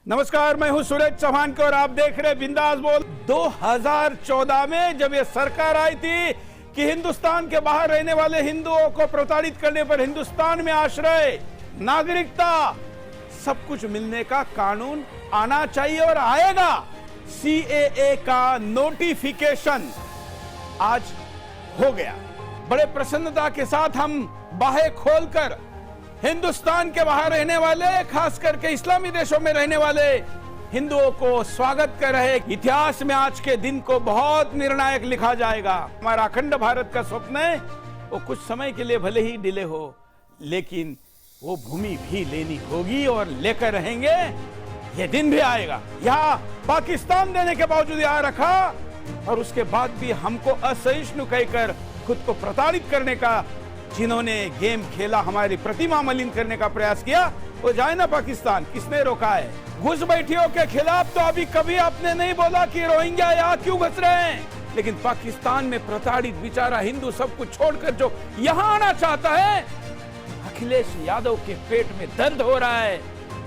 नमस्कार, मैं हूं सूरज चौहान और आप देख रहे बिंदास बोल। 2014 में जब ये सरकार आई थी कि हिंदुस्तान के बाहर रहने वाले हिंदुओं को प्रताड़ित करने पर हिंदुस्तान में आश्रय, नागरिकता, सब कुछ मिलने का कानून आना चाहिए और आएगा। सीएए का नोटिफिकेशन आज हो गया। बड़े प्रसन्नता के साथ हम बाहें खोलकर हिंदुस्तान के बाहर रहने वाले, खास करके इस्लामी देशों में रहने वाले हिंदुओं को स्वागत कर रहे। इतिहास में आज के दिन को बहुत निर्णायक लिखा जाएगा। हमारा अखंड भारत का स्वप्न है, वो कुछ समय के लिए भले ही डिले हो, लेकिन वो भूमि भी लेनी होगी और लेकर रहेंगे। ये दिन भी आएगा। यहाँ पाकिस्तान देने के बावजूद यहाँ रखा और उसके बाद भी हमको असहिष्णु कहकर खुद को प्रताड़ित करने का जिन्होंने गेम खेला, हमारी प्रतिमा मलिन करने का प्रयास किया, वो जाए ना पाकिस्तान। किसने रोका है? घुसपैठियों के खिलाफ तो अभी कभी आपने नहीं बोला कि रोहिंग्या यहाँ क्यों घुस रहे हैं, लेकिन पाकिस्तान में प्रताड़ित बेचारा हिंदू सब कुछ छोड़कर जो यहाँ आना चाहता है, अखिलेश यादव के पेट में दर्द हो रहा है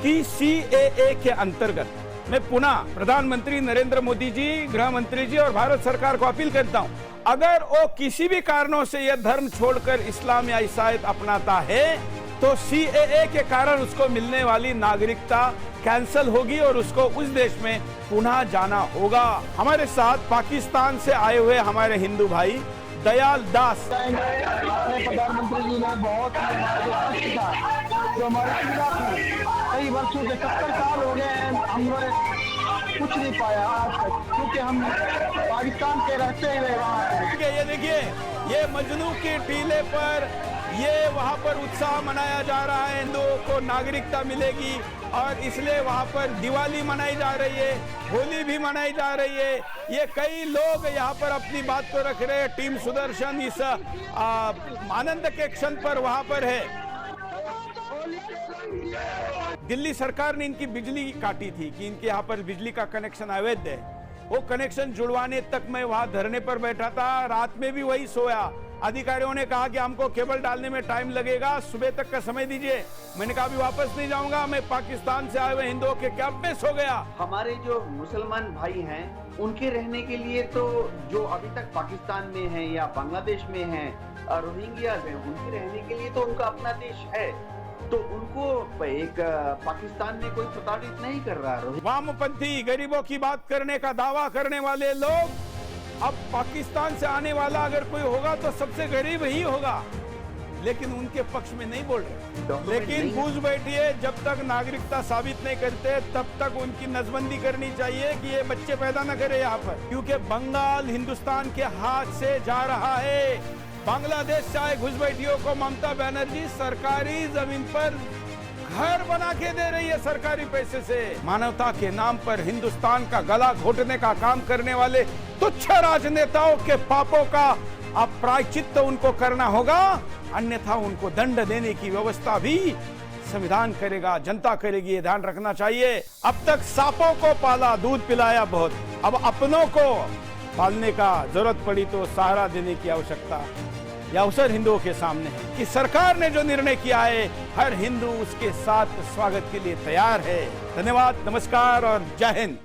कि सीएए के अंतर्गत मैं पुनः प्रधानमंत्री नरेंद्र मोदी जी, गृह मंत्री जी और भारत सरकार को अपील करता हूं, अगर वो किसी भी कारणों से यह धर्म छोड़कर इस्लाम या ईसाईयत अपनाता है तो सीएए के कारण उसको मिलने वाली नागरिकता कैंसिल होगी और उसको उस देश में पुनः जाना होगा। हमारे साथ पाकिस्तान से आए हुए हमारे हिंदू भाई दयाल दास। प्रधानमंत्री जी ने बहुत जो हमारे कई वर्षों से 70 साल हो गए हैं, हमने कुछ नहीं पाया आज तक, क्योंकि हम पाकिस्तान के रहते हुए वहाँ। ये देखिए, ये मजनू की टीले पर ये वहाँ पर उत्साह मनाया जा रहा है, हिंदुओं को नागरिकता मिलेगी और इसलिए वहाँ पर दिवाली मनाई जा रही है, होली भी मनाई जा रही है। ये कई लोग यहाँ पर अपनी बात को रख रहे हैं। टीम सुदर्शन इस आनंद के क्षण पर वहाँ पर है। दिल्ली सरकार ने इनकी बिजली काटी थी कि इनके यहाँ पर बिजली का कनेक्शन अवैध है। वो कनेक्शन जुड़वाने तक मैं वहाँ धरने पर बैठा था, रात में भी वही सोया। अधिकारियों ने कहा कि हमको केबल डालने में टाइम लगेगा, सुबह तक का समय दीजिए। मैंने कहा अभी वापस नहीं जाऊंगा, मैं पाकिस्तान से आए हुए हिंदुओं के कैंप में सो गया। हमारे जो मुसलमान भाई हैं, उनके रहने के लिए तो जो अभी तक पाकिस्तान में है या बांग्लादेश में है, रोहिंग्या है, उनके रहने के लिए तो उनका अपना देश है, तो उनको एक पाकिस्तान में कोई प्रताड़ित नहीं कर रहा। वामपंथी गरीबों की बात करने का दावा करने वाले लोग अब पाकिस्तान से आने वाला अगर कोई होगा तो सबसे गरीब ही होगा, लेकिन उनके पक्ष में नहीं बोल रहे। लेकिन घुस बैठिए, जब तक नागरिकता साबित नहीं करते तब तक उनकी नसबंदी करनी चाहिए कि ये बच्चे पैदा न करे यहाँ पर, क्योंकि बंगाल हिंदुस्तान के हाथ से जा रहा है। बांग्लादेश से आए घुसपैठियों को ममता बनर्जी सरकारी जमीन पर घर बना के दे रही है, सरकारी पैसे से। मानवता के नाम पर हिंदुस्तान का गला घोटने का काम करने वाले तुच्छ राजनेताओं के पापों का अब प्रायश्चित्त उनको करना होगा, अन्यथा उनको दंड देने की व्यवस्था भी संविधान करेगा, जनता करेगी। ये ध्यान रखना चाहिए। अब तक सांपों को पाला, दूध पिलाया बहुत, अब अपनों को पालने का जरूरत पड़ी तो सहारा देने की आवश्यकता, यह अवसर हिंदुओं के सामने है कि सरकार ने जो निर्णय किया है, हर हिंदू उसके साथ स्वागत के लिए तैयार है। धन्यवाद, नमस्कार और जय हिंद।